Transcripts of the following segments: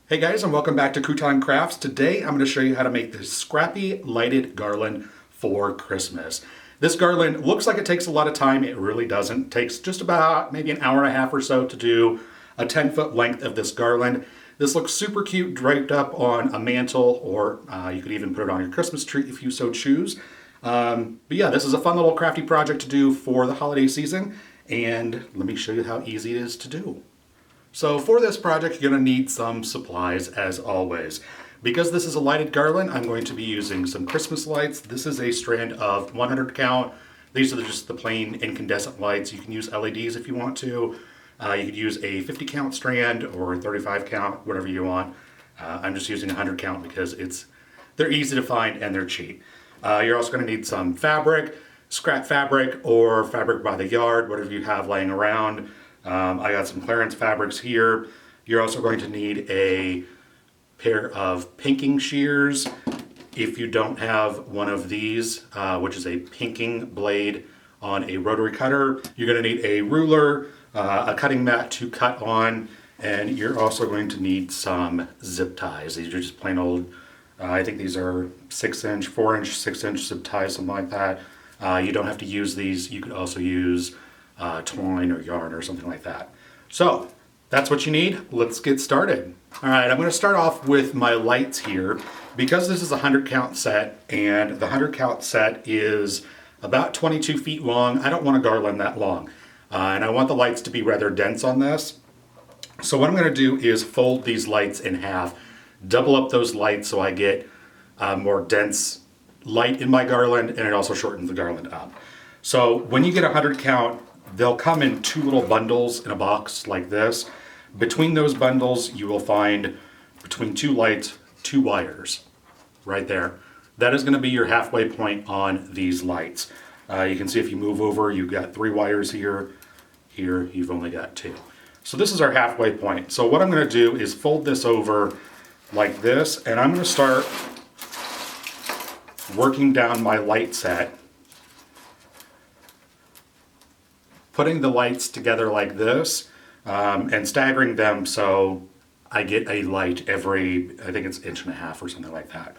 Hey guys, and welcome back to Crouton Crafts. Today I'm going to show you how to make this Scrappy lighted garland for Christmas. This garland looks like it takes a lot of time. It really doesn't. It takes just about maybe an hour and a half or so to do a 10-foot length of this garland. This looks super cute draped up on a mantle, or you could even put it on your Christmas tree if you so choose. But yeah, this is a fun little crafty project to do for the holiday season, and let me show you how easy it is to do. So for this project, you're going to need some supplies as always. Because this is a lighted garland, I'm going to be using some Christmas lights. This is a strand of 100 count. These are just the plain incandescent lights. You can use LEDs if you want to. You could use a 50 count strand or 35 count, whatever you want. I'm just using 100 count because they're easy to find and they're cheap. You're also going to need some fabric, scrap fabric or fabric by the yard, whatever you have laying around. I got some clearance fabrics here. You're also going to need a pair of pinking shears. If you don't have one of these, which is a pinking blade on a rotary cutter, you're going to need a ruler, a cutting mat to cut on, and you're also going to need some zip ties. These are just plain old, I think these are 6-inch, 4-inch, 6-inch zip ties, something like that. You don't have to use these. You could also use twine or yarn or something like that. So that's what you need. Let's get started. All right, I'm going to start off with my lights here. Because this is a 100 count set and the 100 count set is about 22 feet long, I don't want a garland that long. And I want the lights to be rather dense on this. So what I'm going to do is fold these lights in half, double up those lights so I get more dense light in my garland, and it also shortens the garland up. So when you get a 100 count, they'll come in two little bundles in a box like this. Between those bundles, you will find between two lights, 2 wires right there. That is going to be your halfway point on these lights. You can see if you move over, you've got 3 wires here. Here, you've only got 2. So this is our halfway point. So what I'm going to do is fold this over like this, and I'm going to start working down my light set, putting the lights together like this, and staggering them so I get a light every, I think it's 1.5 inches or something like that.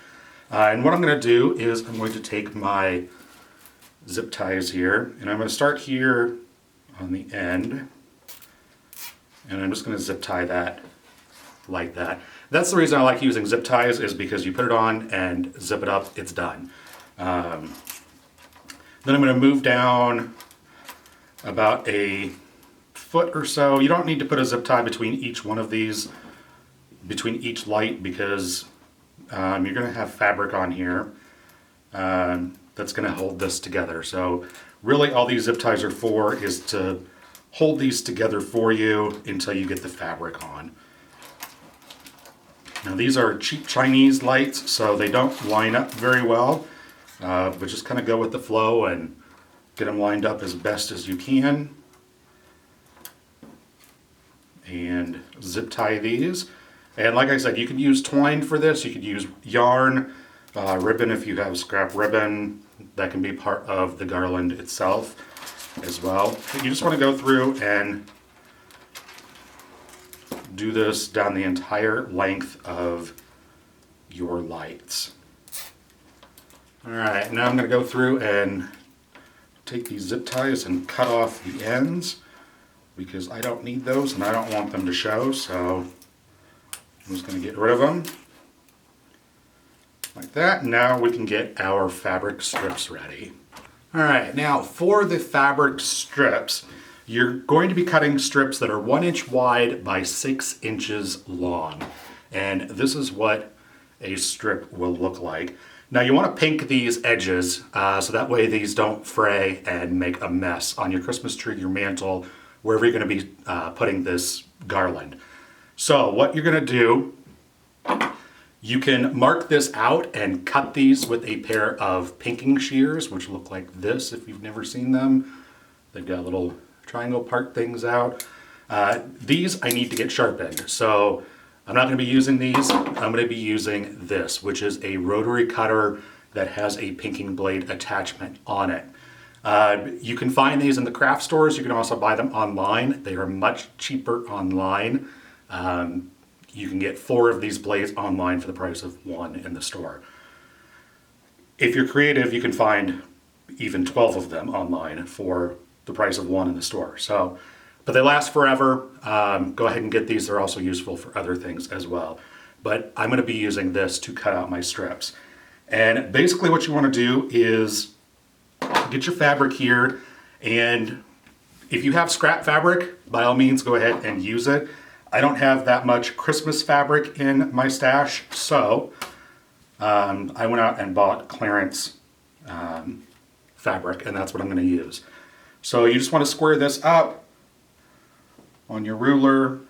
And what I'm going to do is I'm going to take my zip ties here, and I'm going to start here on the end, and I'm just going to zip tie that like that. That's the reason I like using zip ties, is because you put it on and zip it up, it's done. Then I'm going to move down about a foot or so. You don't need to put a zip tie between each one of these, between each light, because you're going to have fabric on here that's going to hold this together. So really all these zip ties are for is to hold these together for you until you get the fabric on. Now these are cheap Chinese lights, so they don't line up very well, but just kind of go with the flow and get them lined up as best as you can. And zip tie these. And like I said, you could use twine for this. You could use yarn, ribbon if you have scrap ribbon. That can be part of the garland itself as well. But you just want to go through and do this down the entire length of your lights. All right, now I'm going to go through and take these zip ties and cut off the ends, because I don't need those and I don't want them to show, so I'm just going to get rid of them like that. Now we can get our fabric strips ready. All right, now for the fabric strips, you're going to be cutting strips that are 1 inch wide by 6 inches long, and this is what a strip will look like. Now you want to pink these edges so that way these don't fray and make a mess on your Christmas tree, your mantle, wherever you're going to be putting this garland. So what you're going to do, you can mark this out and cut these with a pair of pinking shears, which look like this if you've never seen them. They've got little triangle part things out. These I need to get sharpened, so I'm not going to be using these. I'm going to be using this, which is a rotary cutter that has a pinking blade attachment on it. You can find these in the craft stores. You can also buy them online. They are much cheaper online. you can get 4 of these blades online for the price of 1 in the store. If you're creative, you can find even 12 of them online for the price of 1 in the store. So, but they last forever. Go ahead and get these. They're also useful for other things as well. But I'm going to be using this to cut out my strips. And basically what you want to do is get your fabric here, and if you have scrap fabric, by all means go ahead and use it. I don't have that much Christmas fabric in my stash, so I went out and bought clearance fabric, and that's what I'm going to use. So you just want to square this up on your ruler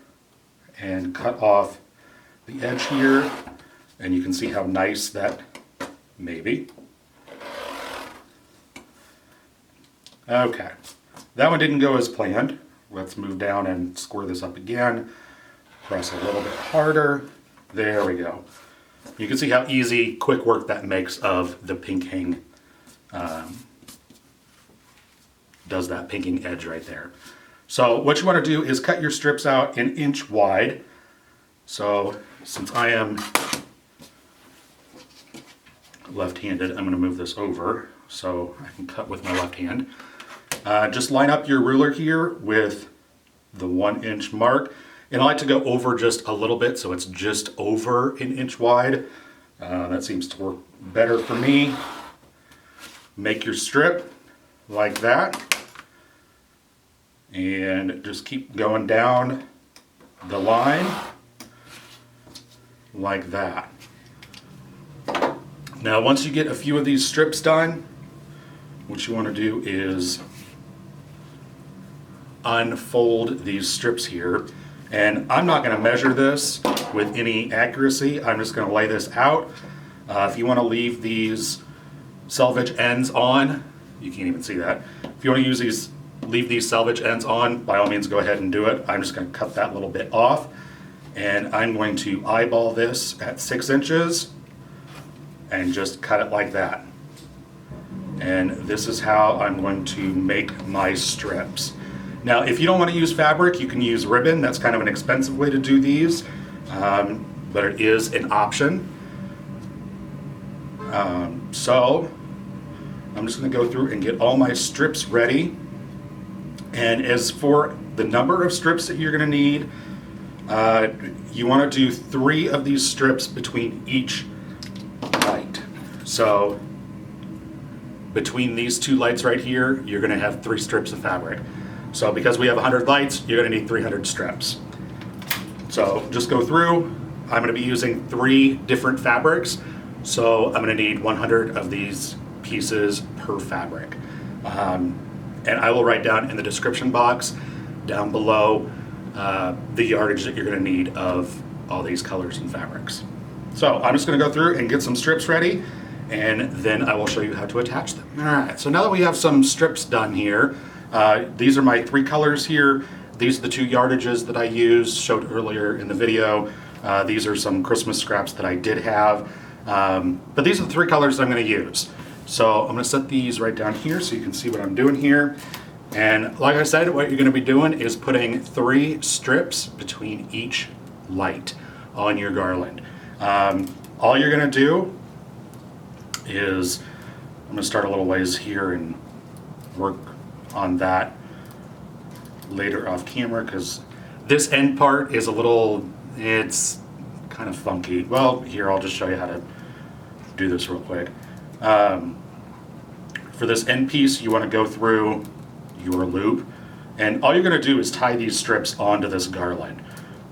and cut off the edge here, and you can see how nice that may be. Okay, that one didn't go as planned. Let's move down and square this up again. Press a little bit harder. There we go. You can see how easy, quick work that makes of the pinking, does that pinking edge right there. So what you want to do is cut your strips out 1 inch wide. So since I am left-handed, I'm going to move this over so I can cut with my left hand. Just line up your ruler here with the 1 inch mark. And I like to go over just a little bit, so it's just over 1 inch wide. That seems to work better for me. Make your strip like that. And just keep going down the line like that. Now once you get a few of these strips done, what you want to do is unfold these strips here. And I'm not going to measure this with any accuracy. I'm just going to lay this out. If you want to leave these selvage ends on, you can't even see that. If you want to use these, leave these selvage ends on, by all means go ahead and do it. I'm just going to cut that little bit off, and I'm going to eyeball this at 6 inches and just cut it like that. And this is how I'm going to make my strips. Now, if you don't want to use fabric, you can use ribbon. That's kind of an expensive way to do these, but it is an option. So I'm just going to go through and get all my strips ready. And as for the number of strips that you're going to need, you want to do 3 of these strips between each light. So between these 2 lights right here, you're going to have 3 strips of fabric. So because we have 100 lights, you're going to need 300 strips. So just go through. I'm going to be using 3 different fabrics. So I'm going to need 100 of these pieces per fabric. And I will write down in the description box down below the yardage that you're going to need of all these colors and fabrics. So I'm just going to go through and get some strips ready, and then I will show you how to attach them. All right, so now that we have some strips done here, these are my 3 colors here. These are the 2 yardages that I used, showed earlier in the video. These are some Christmas scraps that I did have. But these are the 3 colors I'm going to use. So I'm going to set these right down here so you can see what I'm doing here. And like I said, what you're going to be doing is putting 3 strips between each light on your garland. All you're going to do is, I'm going to start a little ways here and work on that later off camera, because this end part is a little, it's kind of funky. Well, here, I'll just show you how to do this real quick. For this end piece, you want to go through your loop, and all you're going to do is tie these strips onto this garland.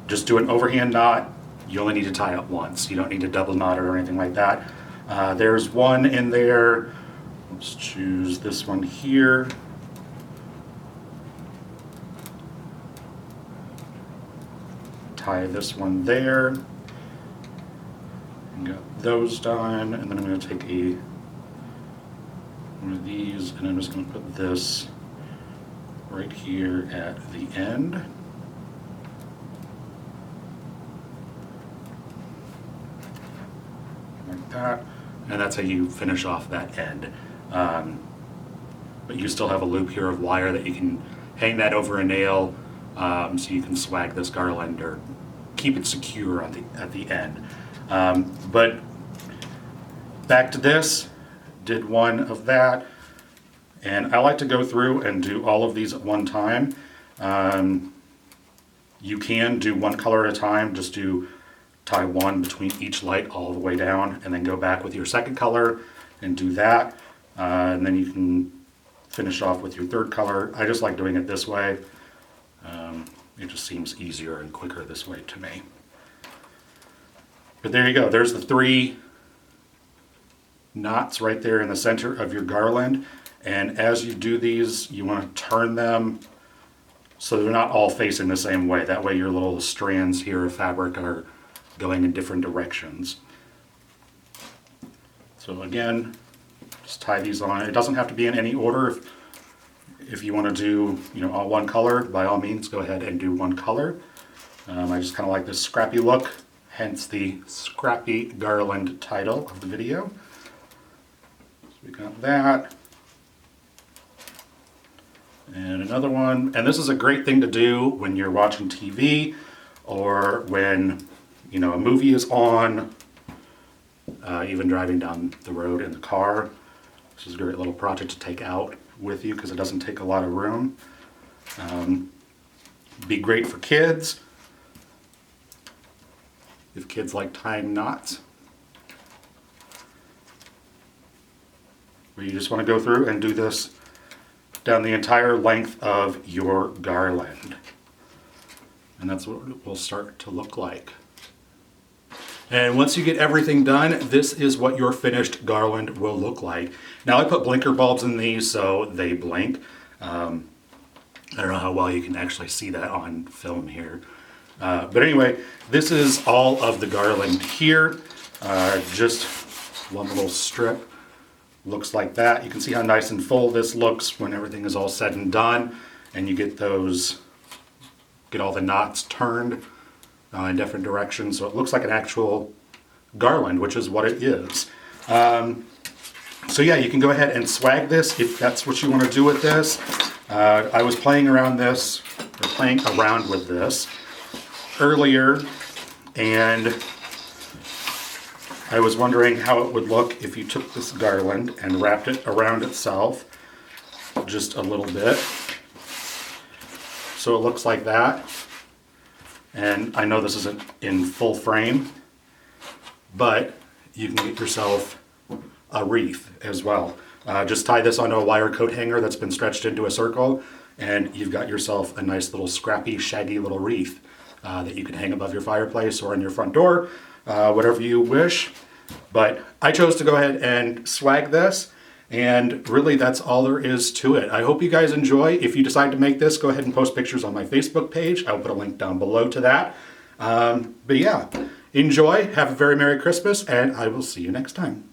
Just do an overhand knot. You only need to tie it once. You don't need to double knot it or anything like that. There's one in there. Let's choose this one here. Tie this one there. And got those done, and then I'm going to take one of these, and I'm just going to put this right here at the end. Like that. And that's how you finish off that end. But you still have a loop here of wire that you can hang that over a nail, so you can swag this garland or keep it secure at the end. But back to this, did one of that, and I like to go through and do all of these at one time. You can do one color at a time, just tie one between each light all the way down, and then go back with your second color and do that, and then you can finish off with your third color. I just like doing it this way. It just seems easier and quicker this way to me. But there you go, there's the 3 knots right there in the center of your garland, and as you do these, you want to turn them so they're not all facing the same way. That way your little strands here of fabric are going in different directions. So again, just tie these on. It doesn't have to be in any order. If you want to do, all one color, by all means, go ahead and do one color. I just kind of like this scrappy look, hence the Scrappy Garland title of the video. So we got that. And another one, and this is a great thing to do when you're watching TV or when, a movie is on, even driving down the road in the car. This is a great little project to take out with you because it doesn't take a lot of room. Be great for kids if kids like tying knots. Where you just want to go through and do this down the entire length of your garland. And that's what it will start to look like. And once you get everything done, this is what your finished garland will look like. Now I put blinker bulbs in these so they blink. I don't know how well you can actually see that on film here. But anyway, this is all of the garland here. Just one little strip. Looks like that. You can see how nice and full this looks when everything is all said and done. And you get all the knots turned in different directions. So it looks like an actual garland, which is what it is. So yeah, you can go ahead and swag this if that's what you want to do with this. I was playing around with this earlier, and I was wondering how it would look if you took this garland and wrapped it around itself just a little bit. So it looks like that. And I know this isn't in full frame, but you can get yourself a wreath as well. Just tie this onto a wire coat hanger that's been stretched into a circle, and you've got yourself a nice little scrappy, shaggy little wreath that you can hang above your fireplace or on your front door, whatever you wish. But I chose to go ahead and swag this, and really that's all there is to it. I hope you guys enjoy. If you decide to make this, go ahead and post pictures on my Facebook page. I'll put a link down below to that. But yeah, enjoy, have a very Merry Christmas, and I will see you next time.